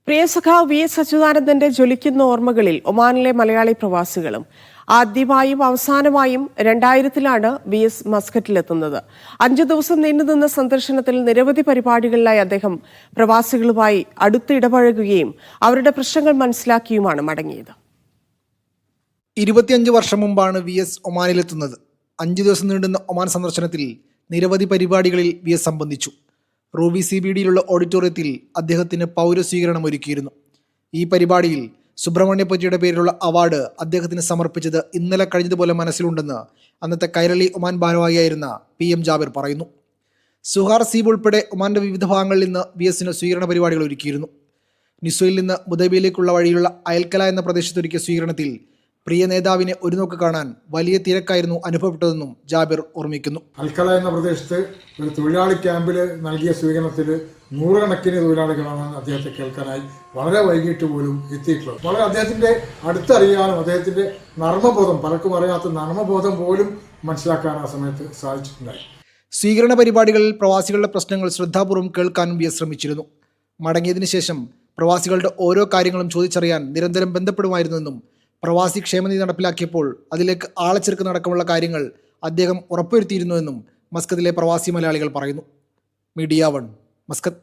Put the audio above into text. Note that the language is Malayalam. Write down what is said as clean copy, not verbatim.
പ്രിയ സഖാവ് വി എസ് അച്യുതാനന്ദന്റെ ജ്വലിക്കുന്ന ഓർമ്മകളിൽ ഒമാനിലെ മലയാളി പ്രവാസികളും ആദ്യമായും അവസാനമായും 2000-ലാണ് വി എസ് മസ്കറ്റിലെത്തുന്നത്. 5 ദിവസം നീണ്ടുനിന്ന സന്ദർശനത്തിൽ നിരവധി പരിപാടികളിലായി അദ്ദേഹം പ്രവാസികളുമായി അടുത്തിടപഴകുകയും അവരുടെ പ്രശ്നങ്ങൾ മനസ്സിലാക്കിയുമാണ് മടങ്ങിയത്. 25 വർഷം മുമ്പാണ് വി എസ് ഒമാനിലെത്തുന്നത്. 5 ദിവസം നീണ്ടുന്ന ഒമാൻ സന്ദർശനത്തിൽ നിരവധി പരിപാടികളിൽ വി എസ് സംബന്ധിച്ചു. റൂബി CBDയിലുള്ള ഓഡിറ്റോറിയത്തിൽ അദ്ദേഹത്തിന് പൗരസ്വീകരണം ഒരുക്കിയിരുന്നു. ഈ പരിപാടിയിൽ സുബ്രഹ്മണ്യപ്പറ്റിയുടെ പേരിലുള്ള അവാർഡ് അദ്ദേഹത്തിന് സമർപ്പിച്ചത് ഇന്നലെ കഴിഞ്ഞതുപോലെ മനസ്സിലുണ്ടെന്ന് അന്നത്തെ കൈരളി ഒമാൻ ഭാരവാഹിയായിരുന്ന PM ജാബിർ പറയുന്നു. സുഹാർ സീബ് ഉൾപ്പെടെ ഒമാന്റെ വിവിധ ഭാഗങ്ങളിൽ നിന്ന് വി എസിന് സ്വീകരണ പരിപാടികൾ ഒരുക്കിയിരുന്നു. നിസ്വയിൽ നിന്ന് മുദബിയിലേക്കുള്ള വഴിയുള്ള അയൽക്കല എന്ന പ്രദേശത്ത് ഒരുക്കിയ സ്വീകരണത്തിൽ പ്രിയ നേതാവിനെ ഒരു നോക്ക് കാണാൻ വലിയ തിരക്കായിരുന്നു അനുഭവപ്പെട്ടതെന്നും ജാബിർ ഓർമ്മിക്കുന്നു. അൽക്കല എന്ന പ്രദേശത്ത് ഒരു തൊഴിലാളി ക്യാമ്പിൽ നൽകിയ സ്വീകരണത്തിൽ നൂറുകണക്കിന് തൊഴിലാളികളാണ് അദ്ദേഹത്തെ കേൾക്കാനായി വളരെ വൈകിട്ട് പോലും എത്തിയിട്ടുള്ളത്. വളരെ അദ്ദേഹത്തിന്റെ അടുത്തറിയാനും അദ്ദേഹത്തിന്റെ നർമ്മബോധം, പലർക്കും അറിയാത്ത നർമ്മബോധം പോലും മനസ്സിലാക്കാൻ ആ സമയത്ത് സാധിച്ചിട്ടുണ്ടായി. സ്വീകരണ പരിപാടികളിൽ പ്രവാസികളുടെ പ്രശ്നങ്ങൾ ശ്രദ്ധാപൂർവ്വം കേൾക്കാനും വി എസ് ശ്രമിച്ചിരുന്നു. മടങ്ങിയതിനു ശേഷം പ്രവാസികളുടെ ഓരോ കാര്യങ്ങളും ചോദിച്ചറിയാൻ നിരന്തരം ബന്ധപ്പെടുമായിരുന്നെന്നും പ്രവാസി ക്ഷേമനിധി നടപ്പിലാക്കിയപ്പോൾ അതിലേക്ക് ആളെ ചേർക്കുന്നതടക്കമുള്ള കാര്യങ്ങൾ അദ്ദേഹം ഉറപ്പുവരുത്തിയിരുന്നുവെന്നും മസ്കത്തിലെ പ്രവാസി മലയാളികൾ പറയുന്നു. Media 1, Muscat.